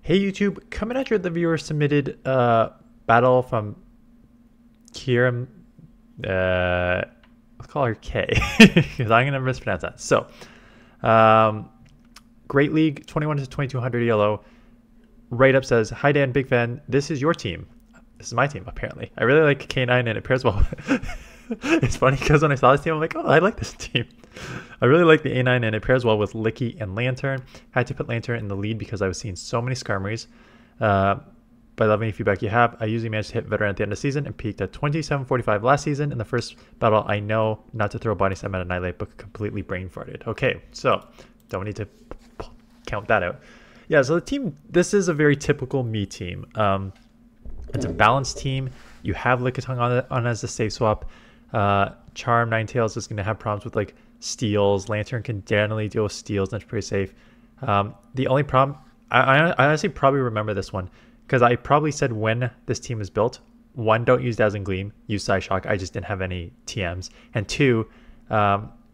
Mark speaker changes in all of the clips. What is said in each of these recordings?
Speaker 1: Hey YouTube, coming at you with the viewer submitted battle from Kieran. Let's call her K because I'm gonna mispronounce that. So, um, Great League 21 to 2200 yellow. Right up says, "Hi Dan, big fan. This is your team. This is my team apparently. I really like K9 and it pairs well." It's funny because when I saw this team, I'm like, oh, I like this team. I really like the A9 and it pairs well with Licky and Lantern. Had to put Lantern in the lead because I was seeing so many Skarmories. But I love any feedback you have. I usually manage to hit veteran at the end of the season and peaked at 2745 last season. In the first battle, I know not to throw body slam at Annihilate, but completely brain farted. Okay, so don't need to count that out. Yeah, so the team, this is a very typical me team. It's a balanced team. You have Lickitung on as a safe swap. Charm, Ninetales is going to have problems with like steals. Lantern can generally deal with steals, that's pretty safe. The only problem, I honestly probably remember this one because I probably said when this team was built, one, don't use Dazzling Gleam, use Psyshock. I just didn't have any TMs. And two,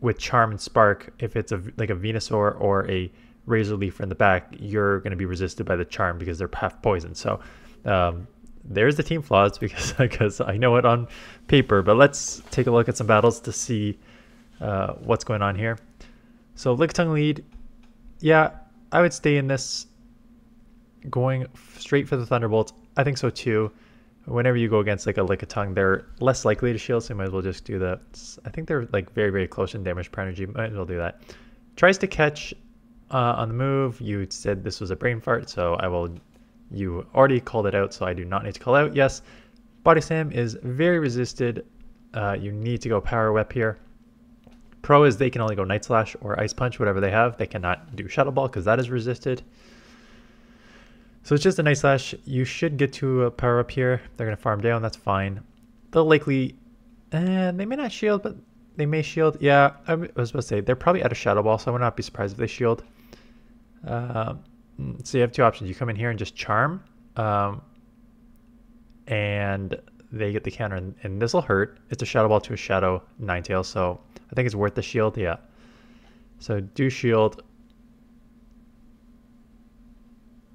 Speaker 1: with Charm and Spark, if it's like a Venusaur or a Razor Leaf in the back, you're going to be resisted by the Charm because they're half poison. So there's the team flaws because I know it on paper, but let's take a look at some battles to see what's going on here. So Lickitung lead, yeah, I would stay in this, going straight for the Thunderbolt. I think so too. Whenever you go against like a Lickitung, they're less likely to shield, so you might as well just do that. I think they're like very, very close in damage per energy. Might as well do that. Tries to catch on the move. You said this was a brain fart, so I will. You already called it out, so I do not need to call out. Yes, Body Slam is very resisted. You need to go Power Whip here. Pro is they can only go Night Slash or Ice Punch, whatever they have. They cannot do Shadow Ball because that is resisted. So it's just a Night Slash. You should get to a Power Up here. They're going to farm down. That's fine. They'll likely... they may not shield, but they may shield. Yeah, I was about to say, they're probably out of Shadow Ball, so I would not be surprised if they shield. So you have two options. You come in here and just Charm, and they get the counter, and this will hurt. It's a Shadow Ball to a Shadow Ninetales, so I think it's worth the shield, yeah. So do shield.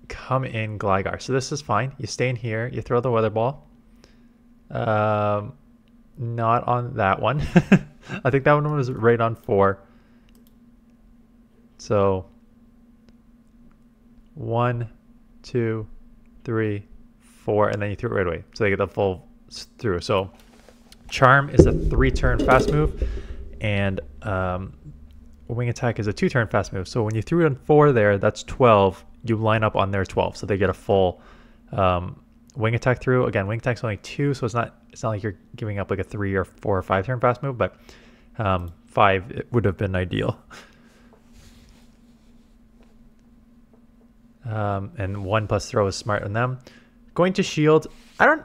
Speaker 1: Come in Gligar. So this is fine. You stay in here. You throw the Weather Ball. Not on that one. I think that one was right on 4. So 1, 2, 3, 4, and then you threw it right away. So they get the full through. So Charm is a 3-turn fast move, and Wing Attack is a 2-turn fast move. So when you threw it on 4 there, that's 12. You line up on their 12, so they get a full Wing Attack through. Again, Wing Attack's only 2, so it's not like you're giving up like a 3 or 4 or 5-turn fast move, but 5 it would have been ideal. And 1 plus throw is smart on them. Going to shield, I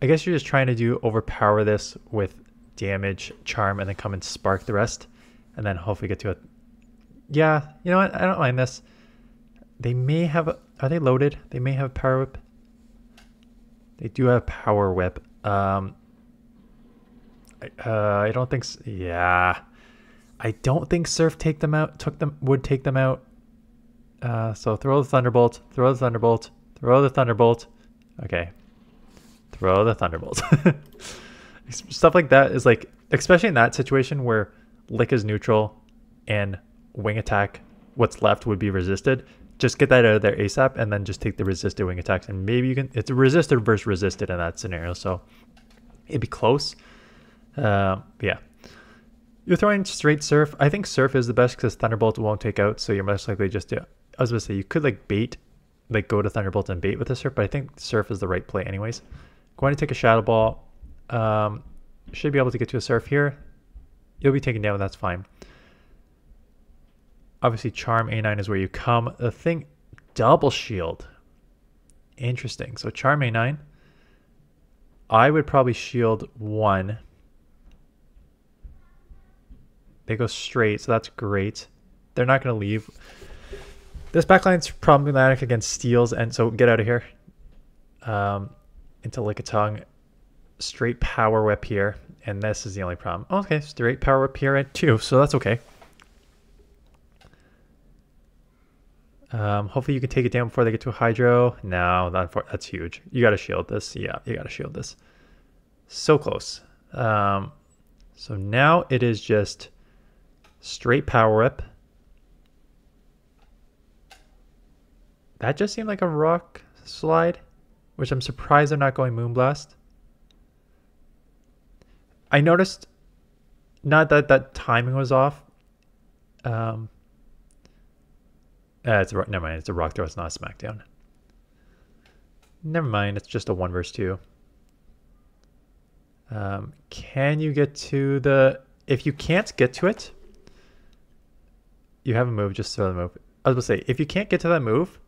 Speaker 1: guess you're just trying to overpower this with damage, Charm, and then come and Spark the rest, and then hopefully get to a... Yeah, you know what? I don't mind this. They may have... Are they loaded? They may have Power Whip. They do have Power Whip. I don't think... Yeah. I don't think Surf would take them out. So throw the Thunderbolt. Throw the Thunderbolt. Throw the Thunderbolt. Okay. Throw the Thunderbolt. Stuff like that is like... Especially in that situation where Lick is neutral and Wing Attack, what's left would be resisted. Just get that out of there ASAP and then just take the resisted Wing Attacks, and maybe you can... It's a resisted versus resisted in that scenario, so it'd be close. Yeah. You're throwing straight Surf. I think Surf is the best because Thunderbolt won't take out, so you're most likely just to... I was going to say, you could like bait, like go to Thunderbolt and bait with the Surf, but I think Surf is the right play anyways. Going to take a Shadow Ball. Should be able to get to a Surf here. You'll be taken down, that's fine. Obviously, Charm A9 is where you come. The thing, double shield. Interesting. So Charm A9. I would probably shield 1. They go straight, so that's great. They're not going to leave. This backline's problematic against steals, and so get out of here. Into Lickitung. Straight Power Whip here, and this is the only problem. Okay, straight Power Whip here at 2, so that's okay. Hopefully you can take it down before they get to a Hydro. No, that's huge. You got to shield this. Yeah, you got to shield this. So close. So now it is just straight Power Whip. That just seemed like a Rock Slide, which I'm surprised they're not going Moonblast. I noticed, not that that timing was off. Never mind. It's a Rock Throw. It's not a Smackdown. Never mind. It's just a 1 versus 2. Can you get to the... If you can't get to it, you have a move. Just throw the move. I was going to say, if you can't get to that move,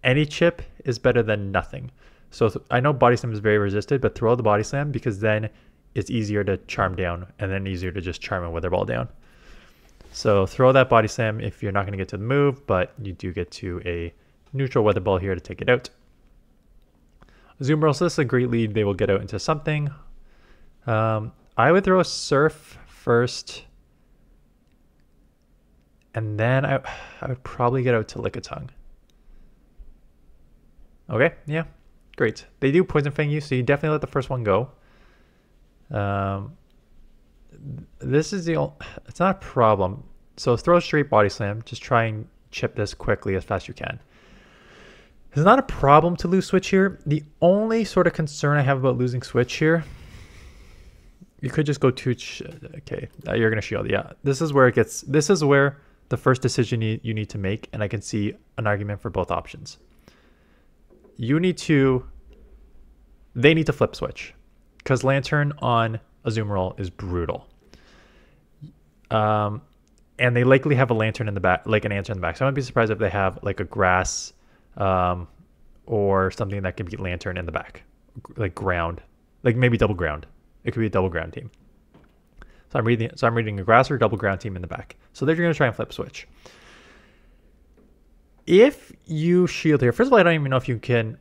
Speaker 1: any chip is better than nothing. So I know Body Slam is very resisted, but throw the Body Slam because then it's easier to charm down and then easier to just charm a Wither Ball down. So throw that Body Slam if you're not going to get to the move, but you do get to a neutral Weather Ball here to take it out. Azumarill, so this is a great lead. They will get out into something. I would throw a Surf first. And then I would probably get out to Lickitung. Okay, yeah, great. They do Poison Fang you, so you definitely let the first one go. This is the only, it's not a problem. So throw a straight Body Slam. Just try and chip this quickly as fast as you can. It's not a problem to lose Switch here. The only sort of concern I have about losing Switch here, you could just go okay, you're going to shield. Yeah, this is where it gets, this is where the first decision you need to make, and I can see an argument for both options. They need to flip Switch because Lantern on Azumarill is brutal. And they likely have a Lantern in the back, like an answer in the back. So I wouldn't be surprised if they have like a Grass or something that can beat Lantern in the back, like ground, like maybe double ground. It could be a double ground team. So I'm reading a Grass or double ground team in the back. So they're going to try and flip Switch. If you shield here, first of all, I don't even know if you can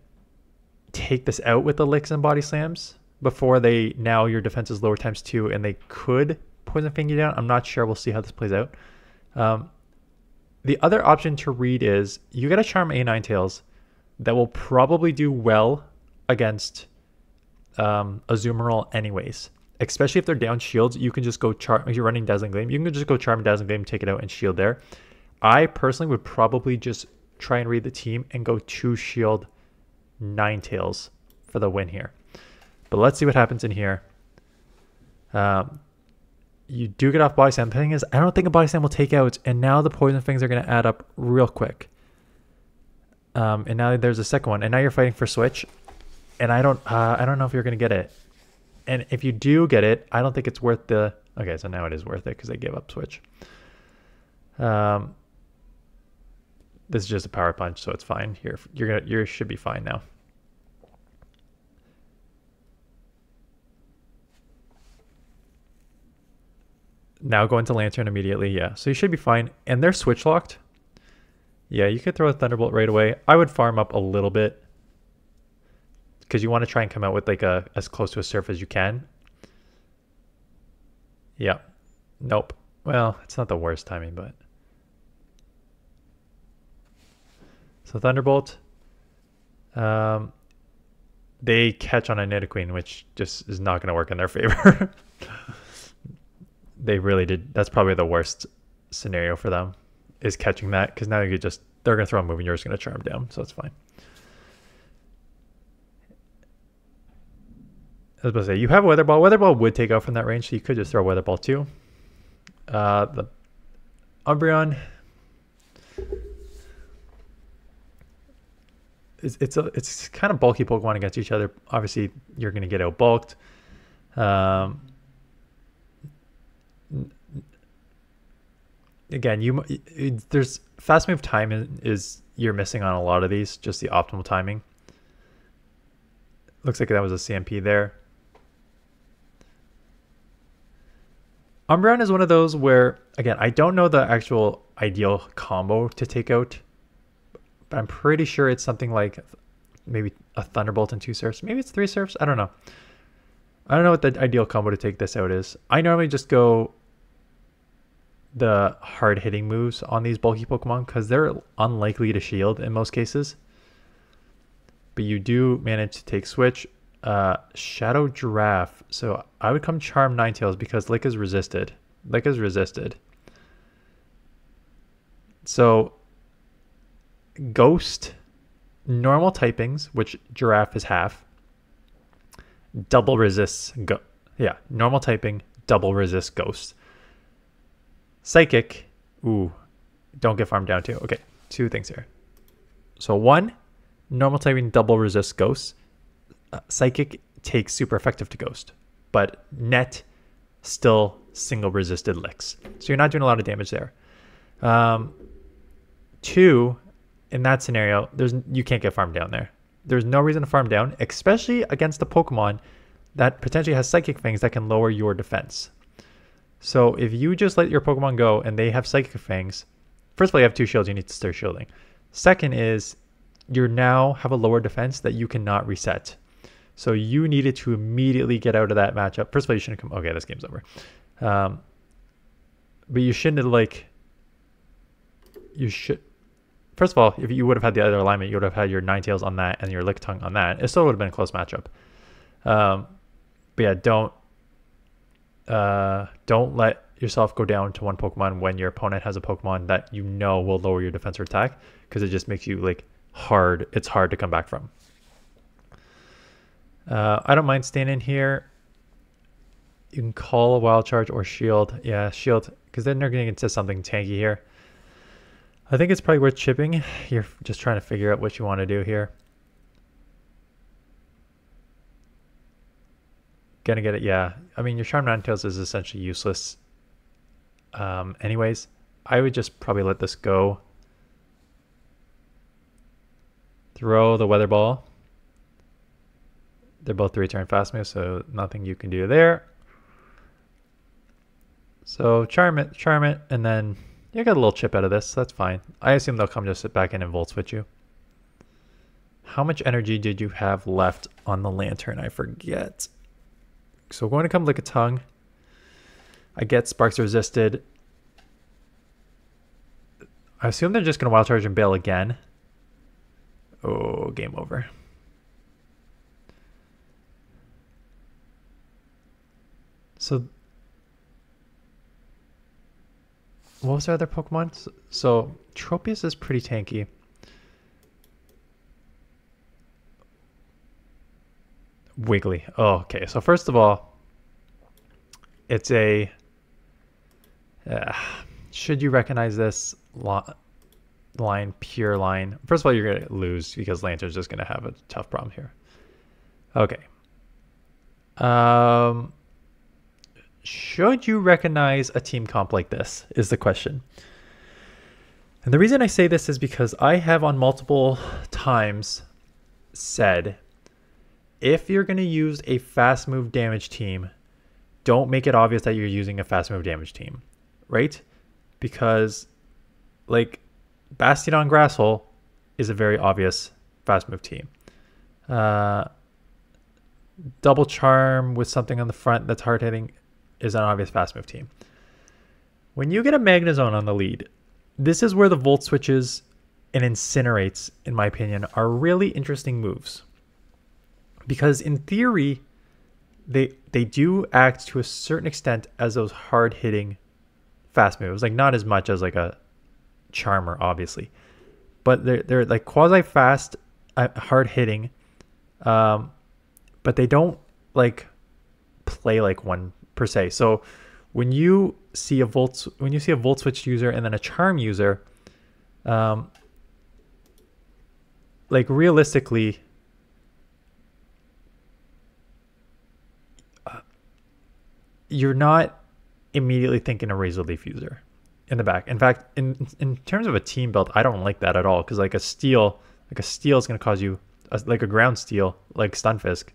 Speaker 1: take this out with the Licks and Body Slams before now your defense is lower ×2 and they could Poison Fang you down. I'm not sure. We'll see how this plays out. The other option to read is you get a Charm A Ninetales that will probably do well against Azumarill anyways. Especially if they're down shields, you can just go Charm. If you're running Dazzling Gleam, you can just go Charm Dazzling Gleam, take it out, and shield there. I personally would probably just try and read the team and go 2 shield Ninetales for the win here. But let's see what happens in here. You do get off Body Slam. The thing is, I don't think a Body Slam will take out, and now the Poison Fangs are going to add up real quick. And now there's a second one, and now you're fighting for Switch, and I don't know if you're going to get it. And if you do get it, I don't think it's worth the... Okay, so now it is worth it because I gave up Switch. This is just a Power Punch, so it's fine. Here, you should be fine now. Now go into Lantern immediately, yeah. So you should be fine. And they're Switch locked. Yeah, you could throw a Thunderbolt right away. I would farm up a little bit because you want to try and come out with like as close to a Surf as you can. Yeah. Nope. Well, it's not the worst timing, but... So Thunderbolt. They catch on a Nidoqueen, which just is not going to work in their favor. They really did. That's probably the worst scenario for them, is catching that, because now they're going to throw a move and you're just going to charm down, so it's fine. I was about to say, you have a Weather Ball. Weather Ball would take out from that range, so you could just throw a Weather Ball too. The Umbreon, it's kind of bulky Pokemon against each other. Obviously, you're going to get out bulked. Again, there's fast move time is you're missing on a lot of these, just the optimal timing. Looks like that was a CMP there. Umbreon is one of those where, again, I don't know the actual ideal combo to take out, but I'm pretty sure it's something like maybe a Thunderbolt and 2 Surfs. Maybe it's 3 Surfs. I don't know. I don't know what the ideal combo to take this out is. I normally just go the hard hitting moves on these bulky Pokemon because they're unlikely to shield in most cases. But you do manage to take switch. Shadow Giraffe. So I would come Charm Ninetales because Lick is resisted. Lick is resisted. So Ghost, normal typings, which Giraffe is half. Double resists. Normal typing, double resist Ghost. Psychic. Ooh, don't get farmed down too. Okay, two things here. So one, normal typing, double resist Ghost. Psychic takes super effective to Ghost, but net still single resisted licks. So you're not doing a lot of damage there. Two, in that scenario, you can't get farmed down there. There's no reason to farm down, especially against a Pokemon that potentially has Psychic Fangs that can lower your defense. So if you just let your Pokemon go and they have Psychic Fangs, first of all, you have 2 shields, you need to start shielding. Second is you now have a lower defense that you cannot reset. So you needed to immediately get out of that matchup. First of all, you shouldn't come. Okay, this game's over. But you shouldn't have, like, you should. First of all, if you would have had the other alignment, you would have had your Ninetales on that and your Lickitung on that. It still would have been a close matchup. But yeah, don't let yourself go down to one Pokemon when your opponent has a Pokemon that you know will lower your defense or attack, because it just makes you like hard. It's hard to come back from. I don't mind staying in here. You can call a Wild Charge or Shield. Yeah, Shield, because then they're getting into something tanky here. I think it's probably worth chipping. You're just trying to figure out what you want to do here. Gonna get it, yeah. I mean, your Charm Ninetales is essentially useless. Anyways, I would just probably let this go. Throw the Weather Ball. They're both 3-turn fast moves, so nothing you can do there. So charm it, and then you get a little chip out of this. So that's fine. I assume they'll come just sit back in and Volt Switch you. How much energy did you have left on the Lantern? I forget. So we're going to come Lickitung. I get Sparks resisted. I assume they're just going to Wild Charge and bail again. Oh, game over. So what was our other Pokemon? So Tropius is pretty tanky. Wiggly. Oh, okay. So first of all, it's a... should you recognize this line, pure line? First of all, you're going to lose because Lantern's just going to have a tough problem here. Okay. Should you recognize a team comp like this is the question. And the reason I say this is because I have on multiple times said, if you're going to use a fast move damage team, don't make it obvious that you're using a fast move damage team, right? Because like Bastiodon Grasshole is a very obvious fast move team. Double Charm with something on the front that's hard hitting is an obvious fast move team. When you get a Magnezone on the lead, this is where the Volt Switches and Incinerates, in my opinion, are really interesting moves. Because in theory, they do act to a certain extent as those hard-hitting fast moves. Like not as much as like a Charmer, obviously. But they're like quasi-fast, hard-hitting. But they don't like play like one per se. So when you see a Volt Switch user and then a Charm user, like realistically, you're not immediately thinking a Razor Leaf user in the back. In fact, in terms of a team build, I don't like that at all, because like a steel is going to cause you like a ground steel like Stunfisk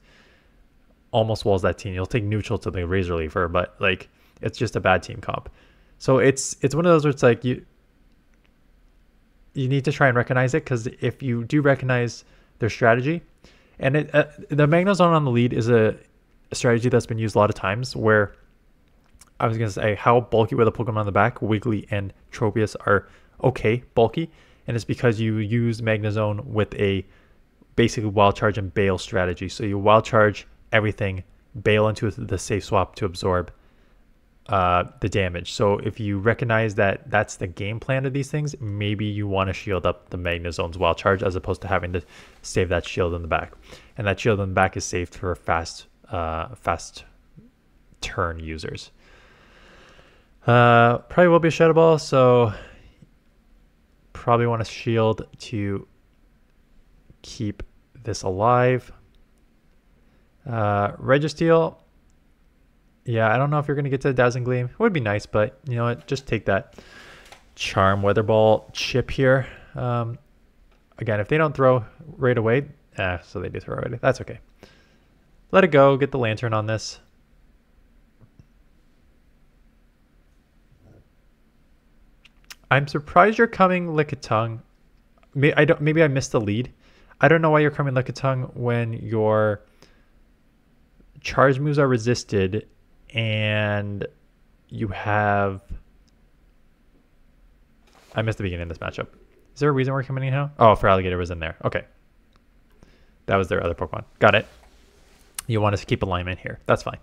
Speaker 1: almost walls that team. You'll take neutral to the Razor Leafer, but like it's just a bad team comp. So it's one of those where it's like you need to try and recognize it, because if you do recognize their strategy, and the Magnezone on the lead is a strategy that's been used a lot of times where I was going to say how bulky were the Pokemon on the back. Wiggly and Tropius are okay bulky. And it's because you use Magnezone with a basically Wild Charge and Bail strategy. So you Wild Charge everything, Bail into the safe swap to absorb the damage. So if you recognize that that's the game plan of these things, maybe you want to shield up the Magnezone's Wild Charge as opposed to having to save that shield in the back. And that shield in the back is saved for fast turn users. Probably will be a Shadow Ball, so probably want to shield to keep this alive. Registeel, yeah, I don't know if you're going to get to Dazzling Gleam. It would be nice, but you know what? Just take that Charm Weather Ball chip here. Again, if they don't throw right away, so they do throw right away. That's okay. Let it go. Get the Lantern on this. I'm surprised you're coming Lickitung. Maybe I missed the lead. I don't know why you're coming Lickitung when your charge moves are resisted and you have... I missed the beginning of this matchup. Is there a reason we're coming in now? Oh, Feraligatr was in there. Okay. That was their other Pokemon. Got it. You want us to keep alignment here. That's fine.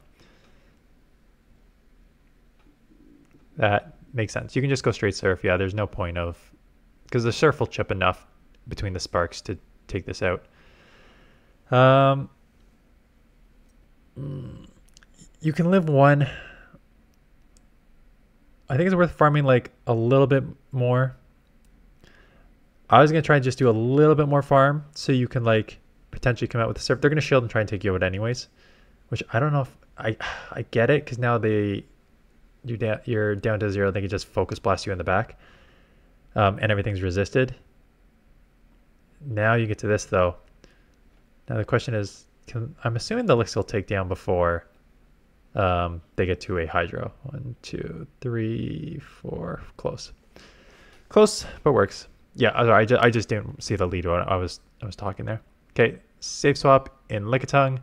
Speaker 1: That makes sense. You can just go straight Surf. Yeah, there's no point of... Because the Surf will chip enough between the Sparks to take this out. You can live one. I think it's worth farming like a little bit more. I was going to try and just do a little bit more farm so you can like potentially come out with the Surf. They're going to shield and try and take you out anyways, which I don't know if I get it, because now you're down to 0. They can just Focus Blast you in the back, and everything's resisted. Now you get to this though. Now the question is, I'm assuming the Elixir will take down before they get to a Hydro. 1, 2, 3, 4. Close, but works. Yeah, I just didn't see the lead when I was talking there. Okay, safe swap in Lickitung.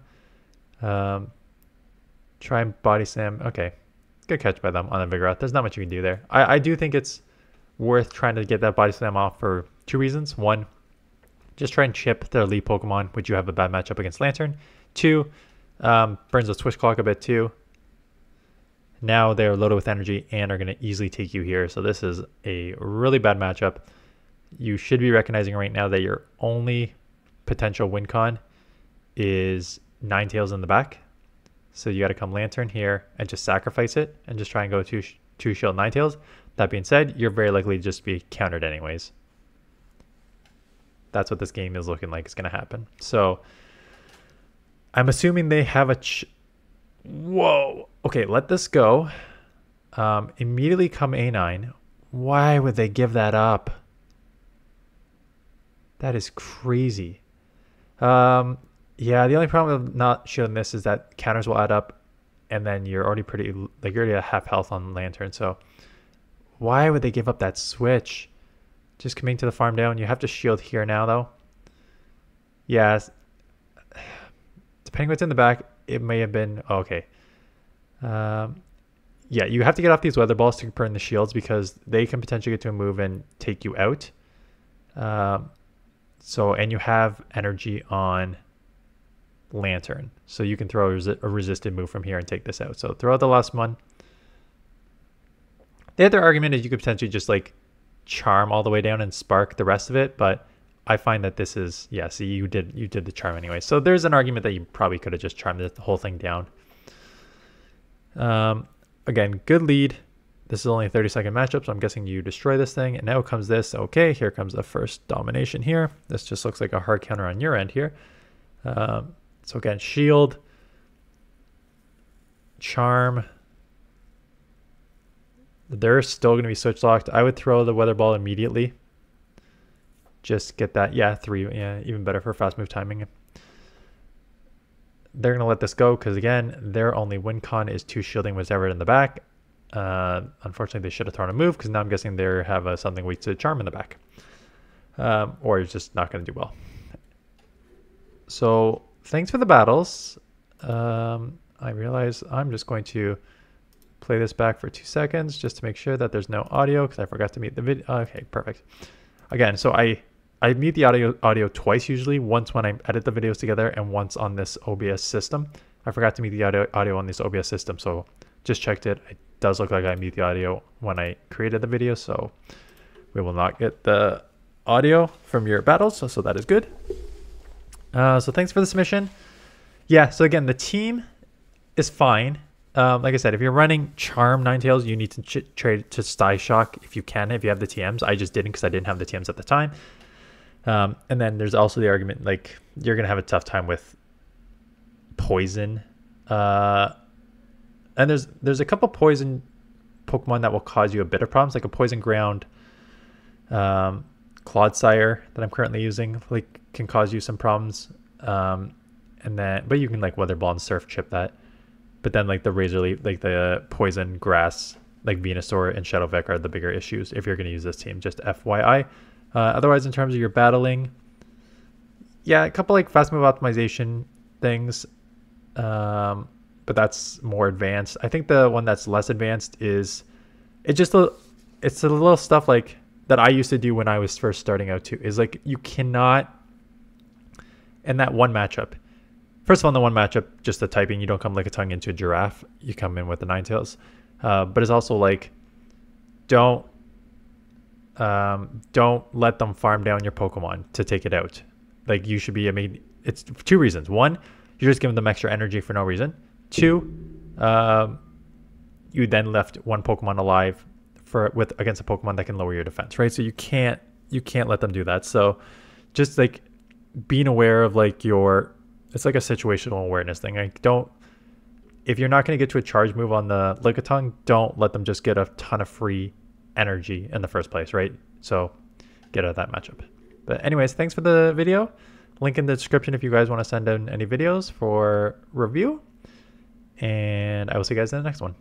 Speaker 1: Try and Body Slam. Okay, good catch by them on the Vigoroth. There's not much you can do there. I do think it's worth trying to get that Body Slam off for 2 reasons. 1, just try and chip their lead Pokemon, which you have a bad matchup against Lantern. 2, burns the Switch Clock a bit too. Now they're loaded with energy and are going to easily take you here. So this is a really bad matchup. You should be recognizing right now that your only potential win con is Ninetales in the back. So you got to come Lantern here and just sacrifice it and just try and go two shield Ninetales. That being said, you're very likely to just be countered anyways. That's what this game is looking like is going to happen. So I'm assuming they have a... Whoa. Okay, let this go. Immediately come A9. Why would they give that up? That is crazy. Yeah, the only problem with not showing this is that counters will add up, and then you're already you're already at half health on Lantern. So why would they give up that switch? Just coming to the farm down. You have to shield here now, though. Yeah, depending what's in the back, it may have been... Oh, okay. Yeah, you have to get off these Weather Balls to burn the shields because they can potentially get to a move and take you out. And you have energy on Lantern. So you can throw a resisted move from here and take this out. So throw out the last one. The other argument is you could potentially just like Charm all the way down and Spark the rest of it, but I find that this is, yeah, see, you did the Charm anyway. So there's an argument that you probably could have just charmed the whole thing down. Again, good lead. This is only a 30-second matchup, so I'm guessing you destroy this thing. And now comes this. Okay, here comes the first domination here. This just looks like a hard counter on your end here. So again, shield, charm. They're still going to be switch locked. I would throw the Weather Ball immediately. Just get that. Yeah, 3. Yeah, even better for fast move timing. They're going to let this go because, again, their only win con is 2 shielding whatever in the back. Unfortunately, they should have thrown a move because now I'm guessing they have something weak to charm in the back. Or it's just not going to do well. So thanks for the battles. I realize I'm just going to play this back for 2 seconds just to make sure that there's no audio because I forgot to mute the video. Okay, perfect. Again, so I mute the audio twice usually, once when I edit the videos together and once on this OBS system. I forgot to mute the audio on this OBS system, so just checked it. It does look like I mute the audio when I created the video, so we will not get the audio from your battles, so that is good. So thanks for the submission. Yeah, so again, the team is fine. Like I said, if you're running Charm Ninetales, you need to trade to Style Shock if you can, if you have the TMs. I just didn't because I didn't have the TMs at the time. And then there's also the argument, like, you're going to have a tough time with Poison. And there's a couple Poison Pokemon that will cause you a bit of problems, like a Poison Ground Clodsire that I'm currently using, like, can cause you some problems. And then, but you can like Weather Ball and Surf Chip that. But then like the Razor Leaf, like the Poison Grass, like Venusaur and Shadow Vec are the bigger issues if you're going to use this team, just FYI. Otherwise, in terms of your battling, yeah, a couple like fast move optimization things, but that's more advanced. I think the one that's less advanced is it's the little stuff like that I used to do when I was first starting out too. Is like you cannot, in that one matchup. First of all, in the one matchup, just the typing, you don't come like a tongue into a giraffe. You come in with the Ninetales. But it's also like, don't let them farm down your Pokemon to take it out. Like you should be, I mean, it's 2 reasons. 1, you're just giving them extra energy for no reason. 2, you then left 1 Pokemon alive against a Pokemon that can lower your defense, right? So you can't let them do that. So just like being aware of like it's like a situational awareness thing. Like if you're not going to get to a charge move on the Lickitung, don't let them just get a ton of free energy in the first place, right? So get out of that matchup. But anyways, thanks for the video. Link in the description if you guys want to send in any videos for review. And I will see you guys in the next one.